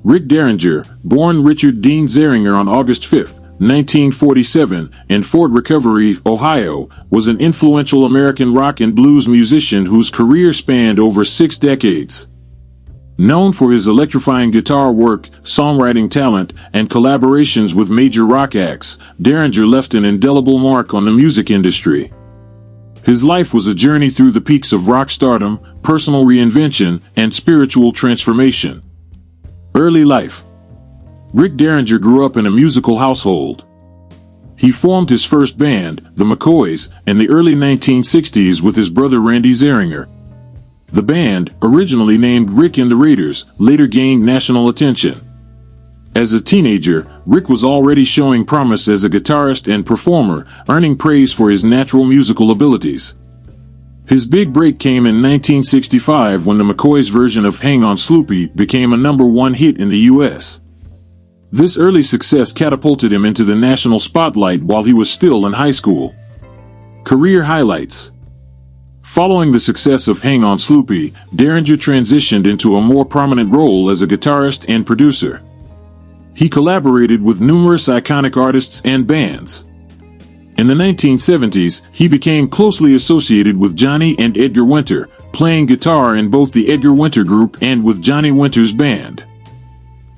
Rick Derringer, born Richard Dean Zehringer on August 5, 1947, in Fort Recovery, Ohio, was an influential American rock and blues musician whose career spanned over 6 decades. Known for his electrifying guitar work, songwriting talent, and collaborations with major rock acts, Derringer left an indelible mark on the music industry. His life was a journey through the peaks of rock stardom, personal reinvention, and spiritual transformation. Early life. Rick Derringer grew up in a musical household. He formed his first band, the McCoys, in the early 1960s with his brother Randy Zehringer. The band, originally named Rick and the Raiders, later gained national attention. As a teenager, Rick was already showing promise as a guitarist and performer, earning praise for his natural musical abilities. His big break came in 1965 when the McCoys' version of Hang On Sloopy became a #1 hit in the U.S. This early success catapulted him into the national spotlight while he was still in high school. Career highlights. Following the success of Hang On Sloopy, Derringer transitioned into a more prominent role as a guitarist and producer. He collaborated with numerous iconic artists and bands. In the 1970s, he became closely associated with Johnny and Edgar Winter, playing guitar in both the Edgar Winter Group and with Johnny Winter's band.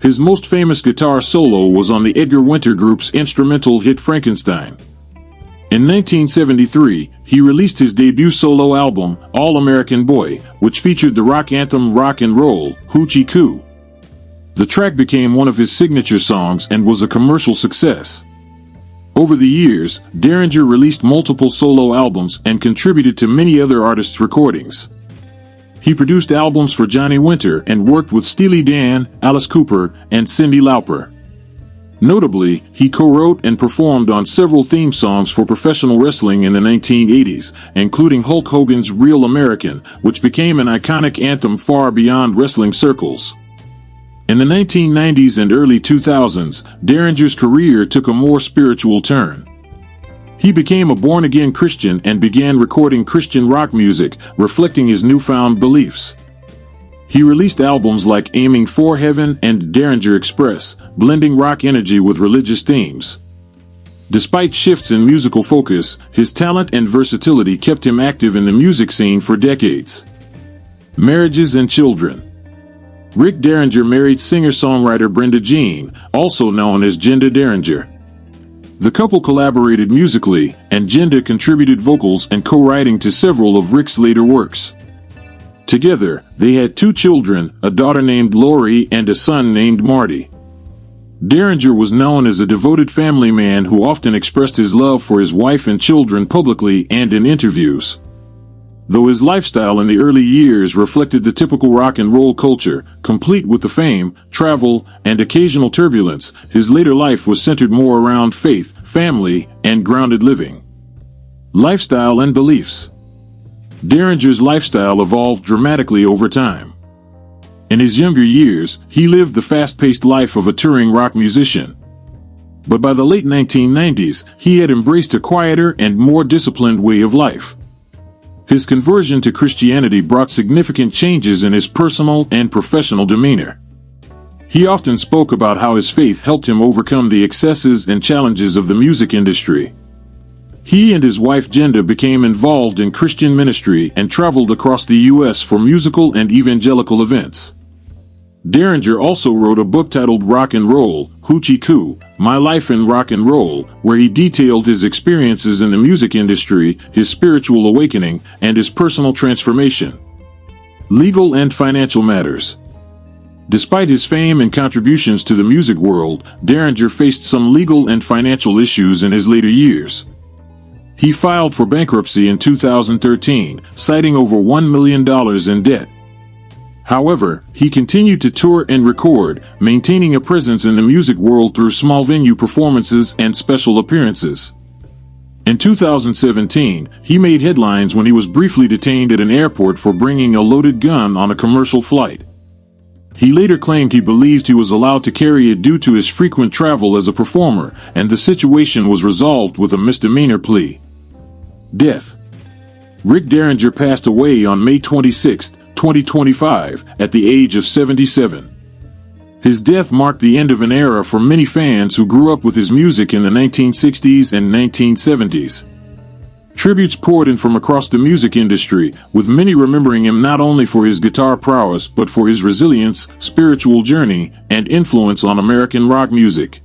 His most famous guitar solo was on the Edgar Winter Group's instrumental hit Frankenstein. In 1973, he released his debut solo album, All American Boy, which featured the rock anthem Rock and Roll, Hoochie Coo. The track became one of his signature songs and was a commercial success. Over the years, Derringer released multiple solo albums and contributed to many other artists' recordings. He produced albums for Johnny Winter and worked with Steely Dan, Alice Cooper, and Cyndi Lauper. Notably, he co-wrote and performed on several theme songs for professional wrestling in the 1980s, including Hulk Hogan's Real American, which became an iconic anthem far beyond wrestling circles. In the 1990s and early 2000s, Derringer's career took a more spiritual turn. He became a born-again Christian and began recording Christian rock music, reflecting his newfound beliefs. He released albums like Aiming for Heaven and Derringer Express, blending rock energy with religious themes. Despite shifts in musical focus, his talent and versatility kept him active in the music scene for decades. Marriages and children. Rick Derringer married singer-songwriter Brenda Jean, also known as Genda Derringer. The couple collaborated musically, and Genda contributed vocals and co-writing to several of Rick's later works. Together, they had 2 children, a daughter named Lori and a son named Marty. Derringer was known as a devoted family man who often expressed his love for his wife and children publicly and in interviews. Though his lifestyle in the early years reflected the typical rock and roll culture, complete with the fame, travel, and occasional turbulence, his later life was centered more around faith, family, and grounded living. Lifestyle and beliefs. Derringer's lifestyle evolved dramatically over time. In his younger years, he lived the fast-paced life of a touring rock musician. But by the late 1990s, he had embraced a quieter and more disciplined way of life. His conversion to Christianity brought significant changes in his personal and professional demeanor. He often spoke about how his faith helped him overcome the excesses and challenges of the music industry. He and his wife Genda became involved in Christian ministry and traveled across the U.S. for musical and evangelical events. Derringer also wrote a book titled Rock and Roll, Hoochie Coo, My Life in Rock and Roll, where he detailed his experiences in the music industry, his spiritual awakening, and his personal transformation. Legal and financial matters. Despite his fame and contributions to the music world, Derringer faced some legal and financial issues in his later years. He filed for bankruptcy in 2013, citing over $1 million in debt. However, he continued to tour and record, maintaining a presence in the music world through small venue performances and special appearances. In 2017, he made headlines when he was briefly detained at an airport for bringing a loaded gun on a commercial flight. He later claimed he believed he was allowed to carry it due to his frequent travel as a performer, and the situation was resolved with a misdemeanor plea. Death. Rick Derringer passed away on May 26, 2025, at the age of 77. His death marked the end of an era for many fans who grew up with his music in the 1960s and 1970s. Tributes poured in from across the music industry, with many remembering him not only for his guitar prowess but for his resilience, spiritual journey, and influence on American rock music.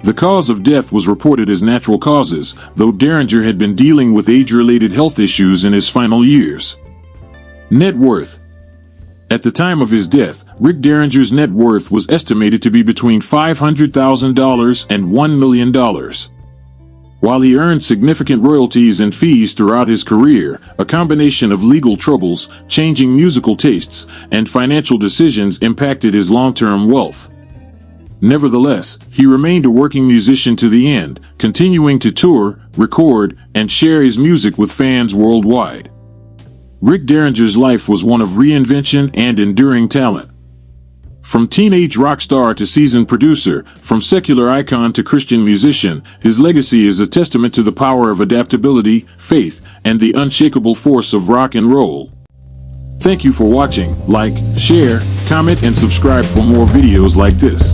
The cause of death was reported as natural causes, though Derringer had been dealing with age-related health issues in his final years. Net worth. At the time of his death, Rick Derringer's net worth was estimated to be between $500,000 and $1 million. While he earned significant royalties and fees throughout his career, a combination of legal troubles, changing musical tastes, and financial decisions impacted his long-term wealth. Nevertheless, he remained a working musician to the end, continuing to tour, record, and share his music with fans worldwide. Rick Derringer's life was one of reinvention and enduring talent. From teenage rock star to seasoned producer, from secular icon to Christian musician, his legacy is a testament to the power of adaptability, faith, and the unshakable force of rock and roll. Thank you for watching. Like, share, comment, and subscribe for more videos like this.